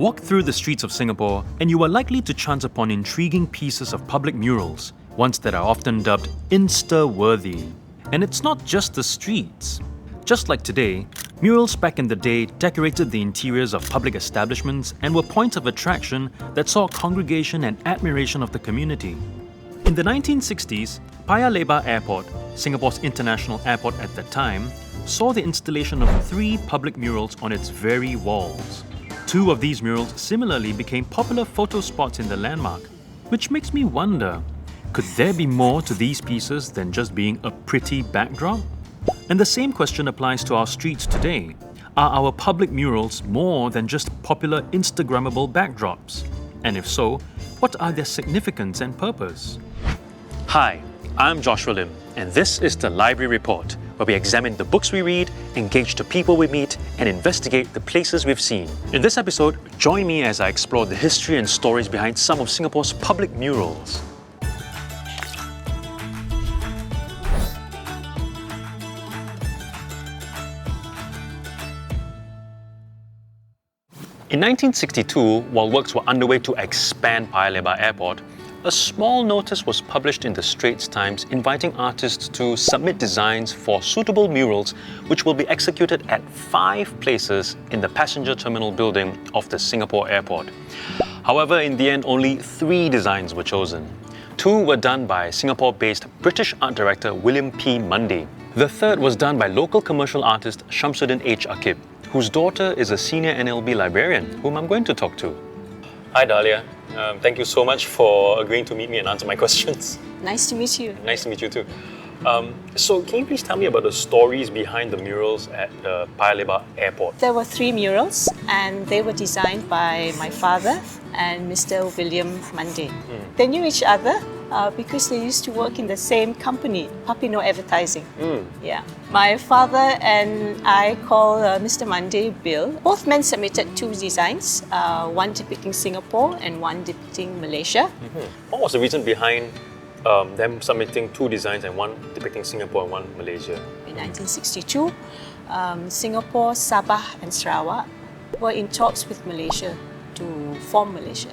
Walk through the streets of Singapore and you are likely to chance upon intriguing pieces of public murals, ones that are often dubbed Insta-worthy. And it's not just the streets. Just like today, murals back in the day decorated the interiors of public establishments and were points of attraction that saw congregation and admiration of the community. In the 1960s, Paya Lebar Airport, Singapore's international airport at that time, saw the installation of 3 public murals on its very walls. 2 of these murals similarly became popular photo spots in the landmark, which makes me wonder, could there be more to these pieces than just being a pretty backdrop? And the same question applies to our streets today. Are our public murals more than just popular Instagrammable backdrops? And if so, what are their significance and purpose? Hi, I'm Joshua Lim, and this is the Library Report, where we examine the books we read, engage the people we meet, and investigate the places we've seen. In this episode, join me as I explore the history and stories behind some of Singapore's public murals. In 1962, while works were underway to expand Paya Lebar Airport, a small notice was published in the Straits Times inviting artists to submit designs for suitable murals which will be executed at 5 places in the passenger terminal building of the Singapore airport. However, in the end, only 3 designs were chosen. 2 were done by Singapore-based British art director William P. Mundy. The third was done by local commercial artist Shamsuddin H. Akib, whose daughter is a senior NLB librarian, whom I'm going to talk to. Hi Dahlia, thank you so much for agreeing to meet me and answer my questions. Nice to meet you. Nice to meet you too. So can you please tell me about the stories behind the murals at the Paya Lebar Airport? There were 3 murals and they were designed by my father and Mr. William Mundy. They knew each other because they used to work in the same company, Papino Advertising. Yeah. My father and I call Mr. Mundy Bill. Both men submitted 2 designs, one depicting Singapore and one depicting Malaysia. What was the reason behind them submitting 2 designs and one depicting Singapore and one Malaysia? In 1962, Singapore, Sabah and Sarawak were in talks with Malaysia to form Malaysia,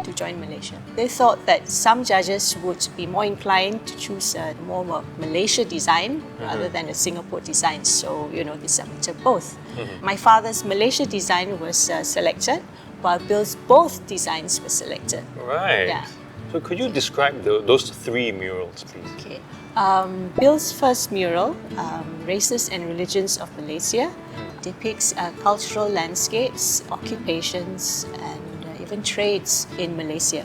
to join Malaysia. They thought that some judges would be more inclined to choose a more Malaysia design rather than a Singapore design. So, they submitted both. My father's Malaysia design was selected, while Bill's both designs were selected. Right. Yeah. So could you describe those 3 murals, please? Okay. Bill's first mural, Races and Religions of Malaysia, depicts cultural landscapes, occupations, and even trades in Malaysia.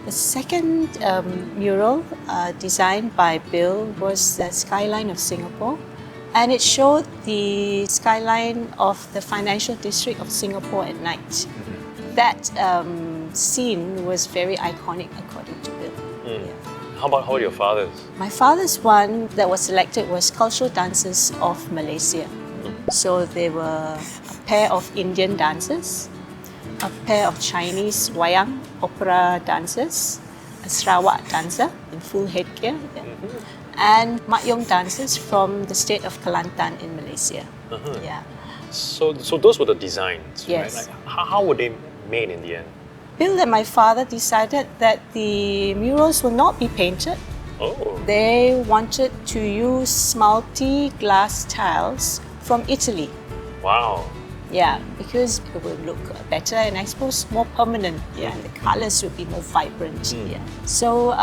The second mural designed by Bill was the skyline of Singapore, and it showed the skyline of the financial district of Singapore at night. That scene was very iconic according to Bill. Yeah. How about your father's? My father's one that was selected was Cultural Dances of Malaysia. So there were a pair of Indian dancers, a pair of Chinese wayang opera dancers, a Sarawak dancer in full headgear, and Mak Yong dancers from the state of Kelantan in Malaysia. Yeah. So those were the designs, Yes. right? How were they made in the end? Bill and my father decided that the murals will not be painted. Oh. They wanted to use multi-glass tiles from Italy. Wow. Yeah, because it will look better and I suppose more permanent. Yeah, and the colours will be more vibrant. Yeah. So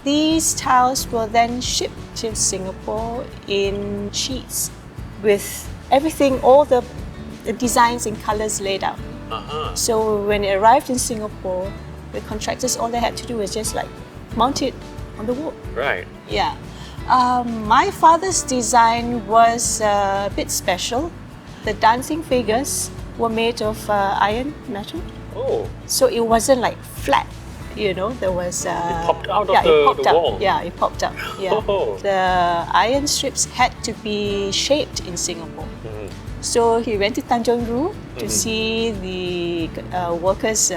these tiles were then shipped to Singapore in sheets with everything, all the designs and colours laid out. So when it arrived in Singapore, the contractors, all they had to do was just mount it on the wall. Right. Yeah. My father's design was a bit special. The dancing figures were made of iron metal. Oh. So it wasn't flat, there was... It popped out of the wall? Yeah, it popped out. Yeah. Oh. The iron strips had to be shaped in Singapore. So he went to Tanjong Rhu to see the workers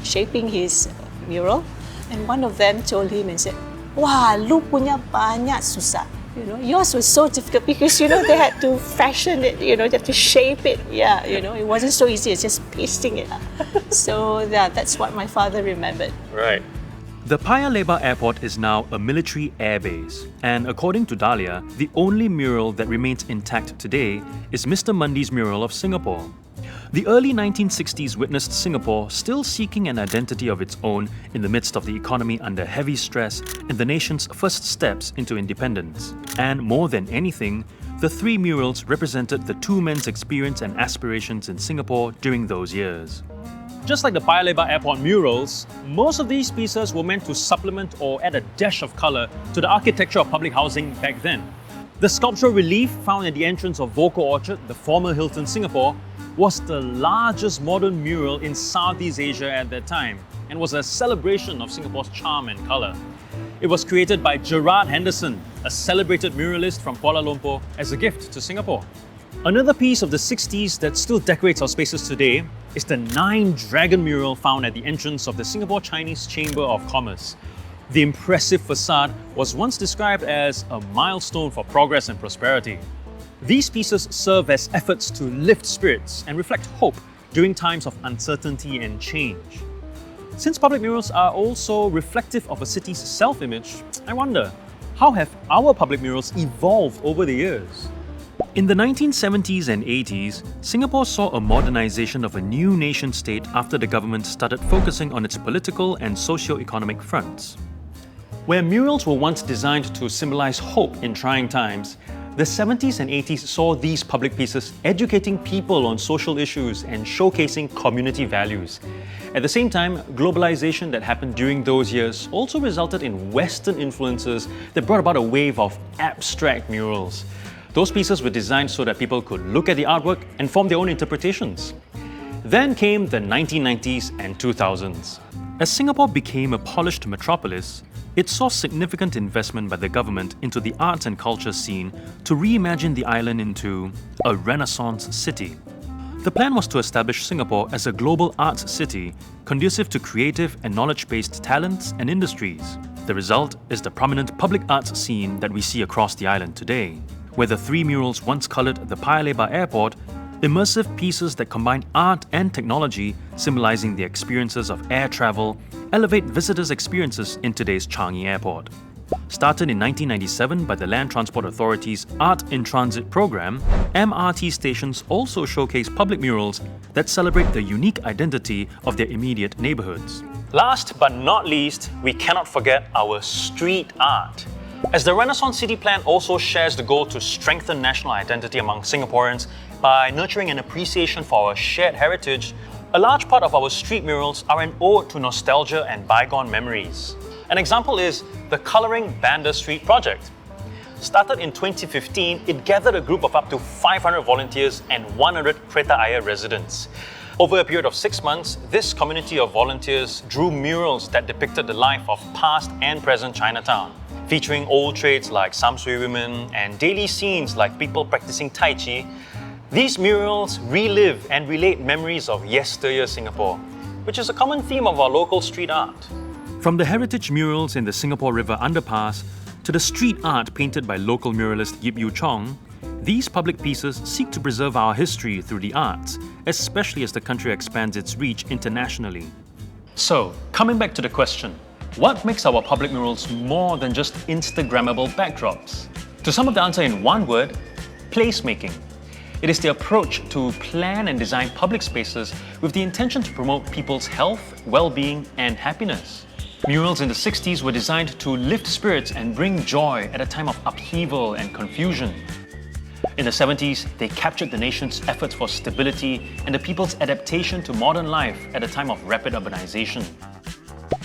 shaping his mural. And one of them told him and said, "Wah, lu punya banyak susah. Yours was so difficult because, they had to fashion it, they had to shape it. Yeah, it wasn't so easy as just pasting it. So, yeah, that's what my father remembered. Right. The Paya Lebar Airport is now a military airbase, and according to Dahlia, the only mural that remains intact today is Mr. Mundy's mural of Singapore. The early 1960s witnessed Singapore still seeking an identity of its own in the midst of the economy under heavy stress and the nation's first steps into independence. And more than anything, the three murals represented the two men's experience and aspirations in Singapore during those years. Just like the Paya Lebar Airport murals, most of these pieces were meant to supplement or add a dash of colour to the architecture of public housing back then. The sculptural relief found at the entrance of Voco Orchard, the former Hilton Singapore, was the largest modern mural in Southeast Asia at that time and was a celebration of Singapore's charm and colour. It was created by Gerard Henderson, a celebrated muralist from Kuala Lumpur, as a gift to Singapore. Another piece of the 60s that still decorates our spaces today is the 9-dragon mural found at the entrance of the Singapore Chinese Chamber of Commerce. The impressive facade was once described as a milestone for progress and prosperity. These pieces serve as efforts to lift spirits and reflect hope during times of uncertainty and change. Since public murals are also reflective of a city's self-image, I wonder, how have our public murals evolved over the years? In the 1970s and 80s, Singapore saw a modernization of a new nation-state after the government started focusing on its political and socio-economic fronts. Where murals were once designed to symbolize hope in trying times, the 70s and 80s saw these public pieces educating people on social issues and showcasing community values. At the same time, globalization that happened during those years also resulted in Western influences that brought about a wave of abstract murals. Those pieces were designed so that people could look at the artwork and form their own interpretations. Then came the 1990s and 2000s. As Singapore became a polished metropolis, it saw significant investment by the government into the arts and culture scene to reimagine the island into a Renaissance city. The plan was to establish Singapore as a global arts city, conducive to creative and knowledge-based talents and industries. The result is the prominent public arts scene that we see across the island today, where the three murals once coloured the Paya Lebar Airport, immersive pieces that combine art and technology, symbolizing the experiences of air travel, elevate visitors' experiences in today's Changi Airport. Started in 1997 by the Land Transport Authority's Art in Transit program, MRT stations also showcase public murals that celebrate the unique identity of their immediate neighbourhoods. Last but not least, we cannot forget our street art. As the Renaissance City Plan also shares the goal to strengthen national identity among Singaporeans by nurturing an appreciation for our shared heritage, a large part of our street murals are an ode to nostalgia and bygone memories. An example is the Colouring Banda Street project. Started in 2015, it gathered a group of up to 500 volunteers and 100 Kreta Ayer residents. Over a period of 6 months, this community of volunteers drew murals that depicted the life of past and present Chinatown, featuring old trades like Samsui women and daily scenes like people practicing Tai Chi. These murals relive and relate memories of yesteryear Singapore, which is a common theme of our local street art. From the heritage murals in the Singapore River underpass to the street art painted by local muralist Yip Yew Chong, these public pieces seek to preserve our history through the arts, especially as the country expands its reach internationally. So, coming back to the question, what makes our public murals more than just Instagrammable backdrops? To sum up the answer in one word, placemaking. It is the approach to plan and design public spaces with the intention to promote people's health, well-being, and happiness. Murals in the 60s were designed to lift spirits and bring joy at a time of upheaval and confusion. In the 70s, they captured the nation's efforts for stability and the people's adaptation to modern life at a time of rapid urbanization.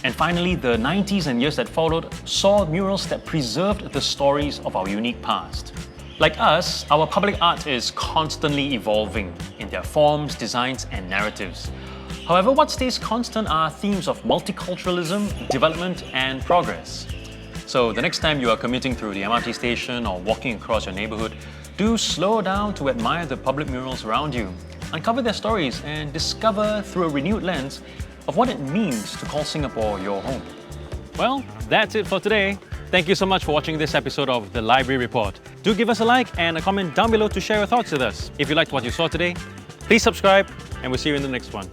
And finally, the 90s and years that followed saw murals that preserved the stories of our unique past. Like us, our public art is constantly evolving in their forms, designs, and narratives. However, what stays constant are themes of multiculturalism, development, and progress. So the next time you are commuting through the MRT station or walking across your neighborhood, do slow down to admire the public murals around you, uncover their stories, and discover through a renewed lens of what it means to call Singapore your home. Well, that's it for today. Thank you so much for watching this episode of The Library Report. Do give us a like and a comment down below to share your thoughts with us. If you liked what you saw today, please subscribe and we'll see you in the next one.